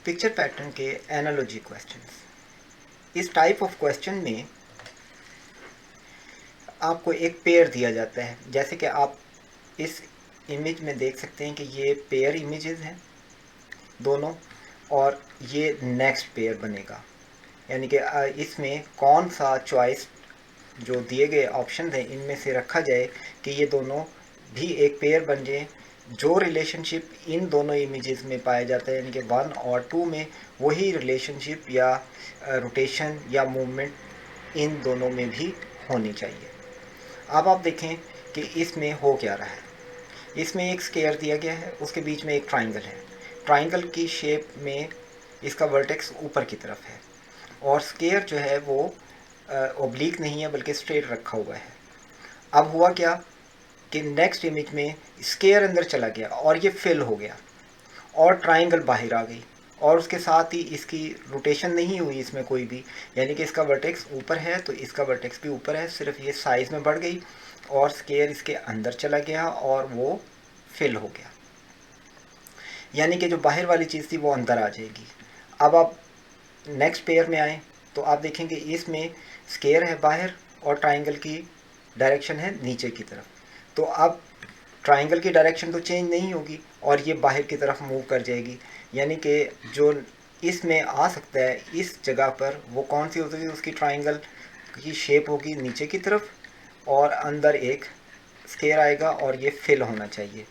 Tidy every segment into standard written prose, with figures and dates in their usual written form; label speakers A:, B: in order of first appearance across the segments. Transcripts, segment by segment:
A: Picture pattern के analogy questions. इस type of question में आपको एक पेयर दिया जाता है, जैसे कि आप इस इमेज में देख सकते हैं कि ये पेयर इमेजेस हैं दोनों, और ये नेक्स्ट पेयर बनेगा। यानी कि इसमें कौन सा चॉइस जो दिए गए ऑप्शन हैं इनमें से रखा जाए कि ये दोनों भी एक पेयर बन जाए। जो रिलेशनशिप इन दोनों इमेजेस में पाया जाता है, यानी कि 1 और 2 में, वही रिलेशनशिप या रोटेशन या मूवमेंट इन दोनों में भी होनी चाहिए। अब आप देखें कि इसमें हो क्या रहा है। इसमें एक स्क्वायर दिया गया है, उसके बीच में एक ट्राइंगल है। ट्राइंगल की शेप में इसका वर्टेक्स ऊपर की तरफ है, और स्क्वायर जो है वो ओब्लिक नहीं है बल्कि स्ट्रेट रखा हुआ है। अब हुआ क्या कि नेक्स्ट इमेज में स्क्वायर अंदर चला गया और ये फिल हो गया, और ट्राइंगल बाहर आ गई, और उसके साथ ही इसकी रोटेशन नहीं हुई इसमें कोई भी। यानी कि इसका वर्टेक्स ऊपर है तो इसका वर्टेक्स भी ऊपर है, सिर्फ ये साइज़ में बढ़ गई और स्क्वायर इसके अंदर चला गया और वो फिल हो गया। यानी कि जो बाहर वाली चीज़ थी वो अंदर आ जाएगी। अब आप नेक्स्ट पेयर में आए तो आप देखेंगे इसमें स्क्वायर है बाहर और ट्राइंगल की डायरेक्शन है नीचे की तरफ। तो अब ट्राइंगल की डायरेक्शन तो चेंज नहीं होगी और ये बाहर की तरफ मूव कर जाएगी। यानी कि जो इसमें आ सकता है इस जगह पर वो कौन सी होगी, उसकी ट्राइंगल की शेप होगी नीचे की तरफ और अंदर एक स्क्वायर आएगा और ये फिल होना चाहिए।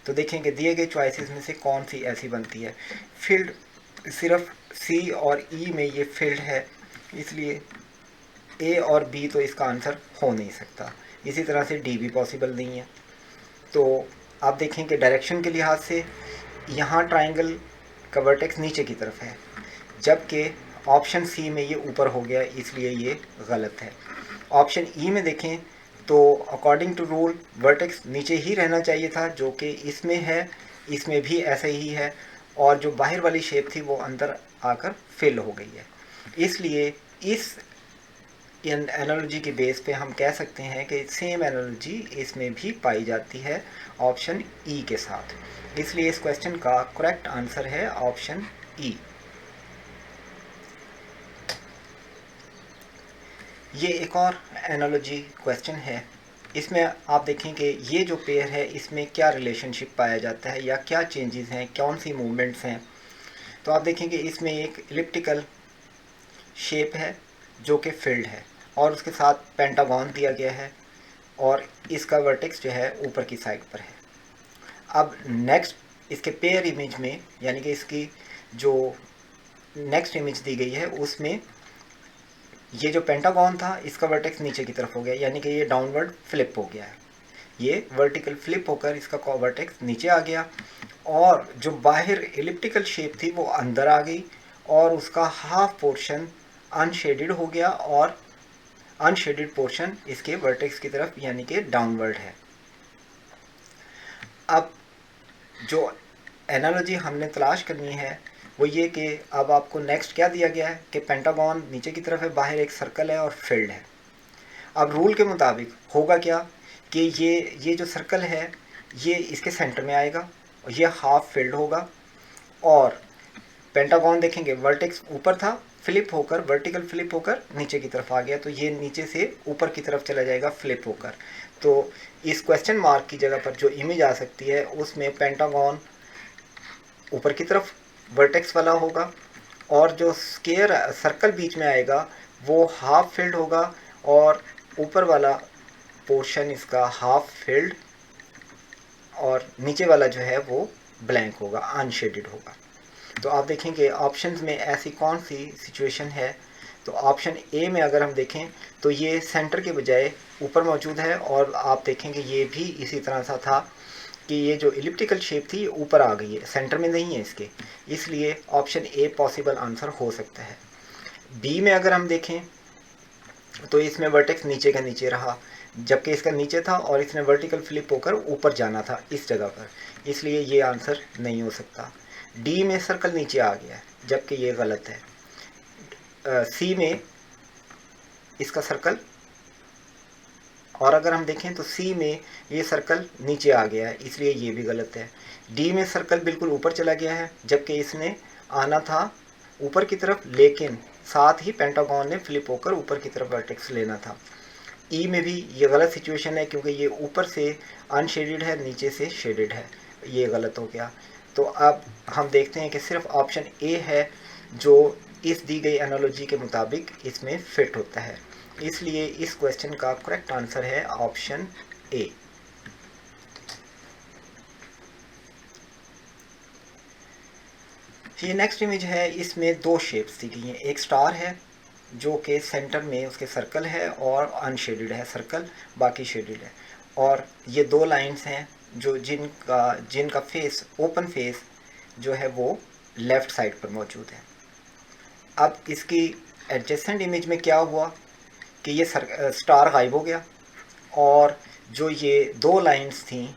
A: तो देखेंगे दिए गए चॉइसेस में से कौन सी ऐसी बनती है। फील्ड सिर्फ सी और ई में ये फील्ड है, इसलिए ए और बी तो इसका आंसर हो नहीं सकता। इसी तरह से डी भी पॉसिबल नहीं है। तो आप देखें कि डायरेक्शन के लिहाज से यहाँ ट्राइंगल का वर्टेक्स नीचे की तरफ है, जबकि ऑप्शन सी में ये ऊपर हो गया, इसलिए ये गलत है। ऑप्शन ई में देखें तो अकॉर्डिंग टू रूल वर्टेक्स नीचे ही रहना चाहिए था, जो कि इसमें है, इसमें भी ऐसा ही है, और जो बाहर वाली शेप थी वो अंदर आकर फिल हो गई है। इसलिए इस एनालॉजी के बेस पे हम कह सकते हैं कि सेम एनालॉजी इसमें भी पाई जाती है ऑप्शन ई के साथ। इसलिए इस क्वेश्चन का करेक्ट आंसर है ऑप्शन ई। ये एक और एनालॉजी क्वेश्चन है। इसमें आप देखें कि ये जो पेयर है इसमें क्या रिलेशनशिप पाया जाता है या क्या चेंजेस हैं, कौन सी मूवमेंट्स हैं। तो आप देखेंगे इसमें एक इलिप्टिकल शेप है जो कि फील्ड है और उसके साथ पेंटागन दिया गया है और इसका वर्टेक्स जो है ऊपर की साइड पर है। अब नेक्स्ट इसके पेयर इमेज में, यानी कि इसकी जो नेक्स्ट इमेज दी गई है उसमें ये जो पेंटागन था इसका वर्टेक्स नीचे की तरफ हो गया, यानी कि ये डाउनवर्ड फ्लिप हो गया है। ये वर्टिकल फ्लिप होकर इसका वर्टेक्स नीचे आ गया और जो बाहर एलिप्टिकल शेप थी वो अंदर आ गई और उसका हाफ पोर्शन अनशेडेड हो गया और अनशेडेड पोर्शन इसके वर्टेक्स की तरफ यानी कि डाउनवर्ड है। अब जो एनालॉजी हमने तलाश करनी है वो ये कि अब आपको नेक्स्ट क्या दिया गया है कि पेंटागन नीचे की तरफ है, बाहर एक सर्कल है और फील्ड है। अब रूल के मुताबिक होगा क्या कि ये जो सर्कल है ये इसके सेंटर में आएगा और ये हाफ फील्ड होगा, और पेंटागन देखेंगे वर्टेक्स ऊपर था, फ्लिप होकर वर्टिकल फ्लिप होकर नीचे की तरफ आ गया, तो ये नीचे से ऊपर की तरफ चला जाएगा फ्लिप होकर। तो इस क्वेश्चन मार्क की जगह पर जो इमेज आ सकती है उसमें पेंटागन ऊपर की तरफ वर्टेक्स वाला होगा और जो स्क्वायर सर्कल बीच में आएगा वो हाफ फील्ड होगा और ऊपर वाला पोर्शन इसका हाफ फील्ड और नीचे वाला जो है वो ब्लैंक होगा, अनशेडेड होगा। तो आप देखेंगे ऑप्शंस में ऐसी कौन सी सिचुएशन है। तो ऑप्शन ए में अगर हम देखें तो ये सेंटर के बजाय ऊपर मौजूद है, और आप देखेंगे ये भी इसी तरह सा था कि ये जो इलिप्टिकल शेप थी ऊपर आ गई है, सेंटर में नहीं है इसके, इसलिए ऑप्शन ए पॉसिबल आंसर हो सकता है। बी में अगर हम देखें तो इसमें वर्टेक्स नीचे का नीचे रहा, जबकि इसका नीचे था और इसने वर्टिकल फ्लिप होकर ऊपर जाना था इस जगह पर, इसलिए ये आंसर नहीं हो सकता। डी में सर्कल नीचे आ गया है जबकि ये गलत है। सी में इसका सर्कल और अगर हम देखें तो सी में ये सर्कल नीचे आ गया है, इसलिए ये भी गलत है। डी में सर्कल बिल्कुल ऊपर चला गया है, जबकि इसने आना था ऊपर की तरफ, लेकिन साथ ही पेंटागन ने फ्लिप होकर ऊपर की तरफ वर्टेक्स लेना था। ई में भी ये गलत सिचुएशन है, क्योंकि ये ऊपर से अनशेडेड है, नीचे से शेडेड है, ये गलत हो गया। तो अब हम देखते हैं कि सिर्फ ऑप्शन ए है जो इस दी गई एनालॉजी के मुताबिक इसमें फिट होता है, इसलिए इस क्वेश्चन का करेक्ट आंसर है ऑप्शन ए। ये नेक्स्ट इमेज है, इसमें दो शेप्स दी गई हैं। एक स्टार है जो कि सेंटर में उसके सर्कल है और अनशेडेड है सर्कल, बाकी शेडेड है। और ये दो लाइंस हैं जो जिनका फेस, ओपन फेस जो है वो लेफ़्ट साइड पर मौजूद है। अब इसकी एडजेसेंट इमेज में क्या हुआ कि ये स्टार गायब हो गया, और जो ये दो लाइंस थी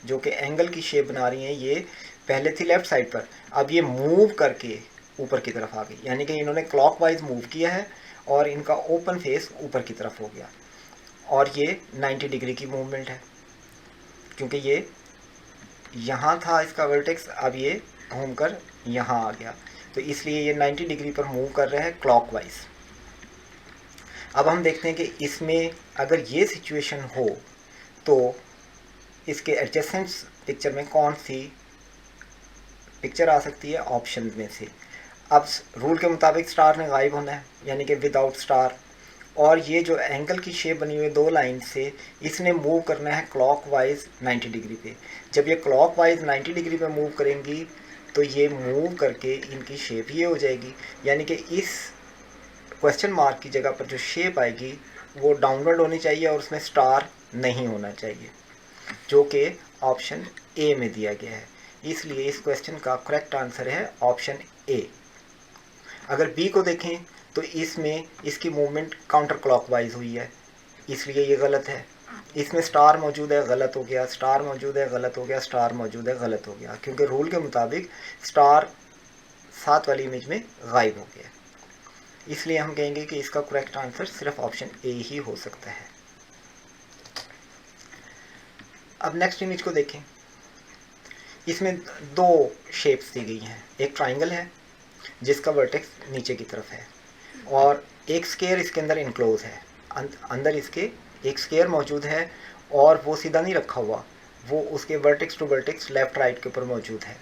A: जो कि एंगल की शेप बना रही हैं, ये पहले थी लेफ़्ट साइड पर, अब ये मूव करके ऊपर की तरफ आ गई, यानी कि इन्होंने क्लॉकवाइज मूव किया है और इनका ओपन फेस ऊपर की तरफ हो गया। और ये 90 डिग्री की मूवमेंट है, क्योंकि ये यहाँ था इसका वर्टेक्स, अब ये घूमकर यहाँ आ गया, तो इसलिए ये 90 डिग्री पर मूव कर रहा है क्लॉकवाइज। अब हम देखते हैं कि इसमें अगर ये सिचुएशन हो तो इसके एडजेसेंट पिक्चर में कौन सी पिक्चर आ सकती है ऑप्शन में से। अब रूल के मुताबिक स्टार ने गायब होना है, यानी कि विदाउट स्टार, और ये जो एंगल की शेप बनी हुई है दो लाइन से, इसने मूव करना है क्लॉकवाइज 90 डिग्री पे। जब ये क्लॉकवाइज 90 डिग्री पे मूव करेंगी तो ये मूव करके इनकी शेप ये हो जाएगी, यानी कि इस क्वेश्चन मार्क की जगह पर जो शेप आएगी वो डाउनवर्ड होनी चाहिए और उसमें स्टार नहीं होना चाहिए, जो कि ऑप्शन ए में दिया गया है। इसलिए इस क्वेश्चन का करेक्ट आंसर है ऑप्शन ए। अगर बी को देखें तो इसमें इसकी मूवमेंट काउंटर क्लॉकवाइज हुई है, इसलिए ये गलत है। इसमें स्टार मौजूद है, गलत हो गया, स्टार मौजूद है, गलत हो गया, स्टार मौजूद है, गलत हो गया, क्योंकि रूल के मुताबिक स्टार साथ वाली इमेज में गायब हो गया। इसलिए हम कहेंगे कि इसका करेक्ट आंसर सिर्फ ऑप्शन ए ही हो सकता है। अब नेक्स्ट इमेज को देखें, इसमें दो शेप्स दी गई हैं। एक ट्राइंगल है जिसका वर्टेक्स नीचे की तरफ है, और एक स्केयर इसके अंदर इनक्लोज है। अंदर इसके एक स्केयर मौजूद है और वो सीधा नहीं रखा हुआ, वो उसके vertex to vertex left right के ऊपर मौजूद है।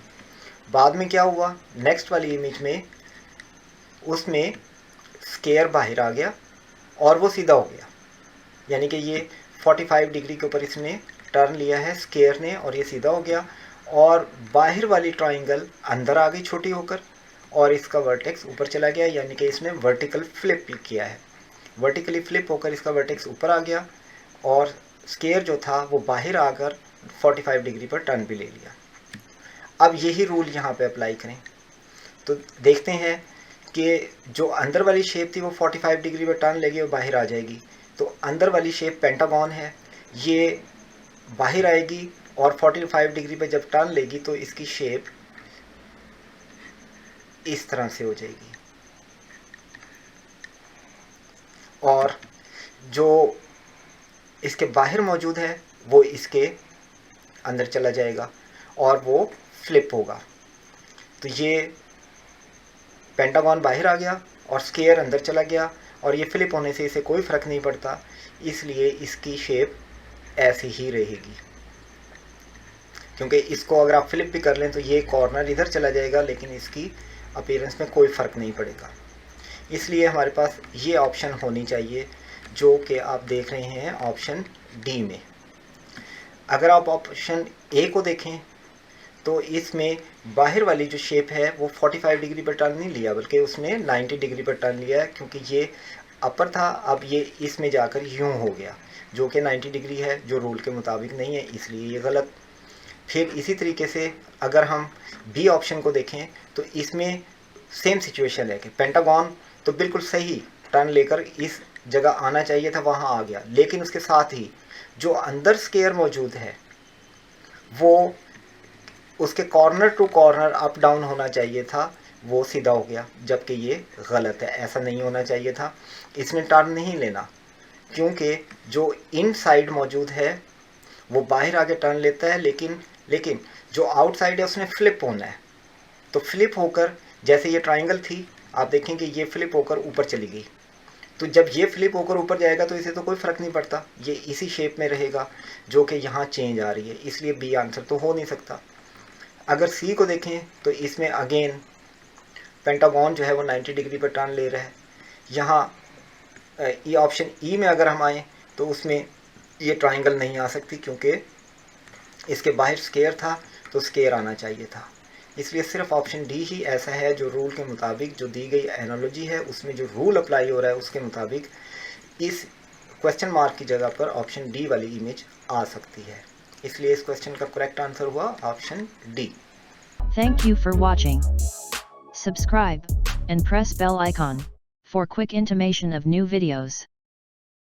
A: बाद में क्या हुआ, नेक्स्ट वाली इमेज में उसमें स्केयर बाहर आ गया और वो सीधा हो गया, यानी कि ये 45 डिग्री के ऊपर इसने टर्न लिया है स्केयर ने और ये सीधा हो गया, और बाहर वाली ट्राइंगल अंदर आ गई छोटी होकर और इसका वर्टेक्स ऊपर चला गया, यानी कि इसने वर्टिकल फ्लिप किया है। वर्टिकली फ्लिप होकर इसका वर्टेक्स ऊपर आ गया और स्केयर जो था वो बाहर आकर 45 डिग्री पर टर्न भी ले लिया। अब यही रूल यहाँ पे अप्लाई करें तो देखते हैं कि जो अंदर वाली शेप थी वो 45 डिग्री पर टर्न लेगी और बाहर आ जाएगी। तो अंदर वाली शेप पेंटागन है, ये बाहर आएगी और 45 डिग्री पर जब टर्न लेगी तो इसकी शेप इस तरह से हो जाएगी, और जो इसके बाहर मौजूद है वो इसके अंदर चला जाएगा और वो फ्लिप होगा। तो ये पेंटागन बाहर आ गया और स्केयर अंदर चला गया, और ये फ्लिप होने से इसे कोई फ़र्क नहीं पड़ता, इसलिए इसकी शेप ऐसी ही रहेगी। क्योंकि इसको अगर आप फ्लिप भी कर लें तो ये कॉर्नर इधर चला जाएगा, लेकिन इसकी अपीयरेंस में कोई फ़र्क नहीं पड़ेगा। इसलिए हमारे पास ये ऑप्शन होनी चाहिए जो कि आप देख रहे हैं ऑप्शन डी में। अगर आप ऑप्शन ए को देखें तो इसमें बाहर वाली जो शेप है वो 45 डिग्री पर टर्न नहीं लिया, बल्कि उसने 90 डिग्री पर टर्न लिया है, क्योंकि ये अपर था, अब ये इसमें जाकर यूं हो गया जो कि 90 डिग्री है, जो रूल के मुताबिक नहीं है, इसलिए ये गलत। फिर इसी तरीके से अगर हम बी ऑप्शन को देखें तो इसमें सेम सिचुएशन है कि पेंटागन तो बिल्कुल सही टर्न लेकर इस जगह आना चाहिए था, वहाँ आ गया, लेकिन उसके साथ ही जो अंदर स्केयर मौजूद है वो उसके corner to corner up down होना चाहिए था, वो सीधा हो गया, जबकि ये गलत है, ऐसा नहीं होना चाहिए था। इसने टर्न नहीं लेना, क्योंकि जो इनसाइड मौजूद है वो बाहर आके टर्न लेता है, लेकिन जो आउटसाइड है उसने फ्लिप होना है। तो फ्लिप होकर, जैसे ये ट्राइंगल थी, आप देखेंगे ये फ्लिप होकर ऊपर चली गई। तो जब ये फ्लिप होकर ऊपर जाएगा तो इसे तो कोई फ़र्क नहीं पड़ता, ये इसी शेप में रहेगा जो कि यहाँ चेंज आ रही है, इसलिए बी आंसर तो हो नहीं सकता। अगर सी को देखें तो इसमें अगेन पेंटागन जो है वो 90 डिग्री पर टर्न ले रहा है। यहाँ ये ऑप्शन ई में अगर हम आए तो उसमें ये ट्राइंगल नहीं आ सकती, क्योंकि इसके बाहर स्केयर था तो स्केयर आना चाहिए था। इसलिए सिर्फ ऑप्शन डी ही ऐसा है जो रूल के मुताबिक, जो दी गई एनालॉजी है उसमें जो रूल अप्लाई हो रहा है उसके मुताबिक इस क्वेश्चन मार्क की जगह पर ऑप्शन डी वाली इमेज आ सकती है। इसलिए इस क्वेश्चन का करेक्ट आंसर हुआ option D.
B: Thank you for watching. Subscribe and press bell icon for quick intimation of new videos.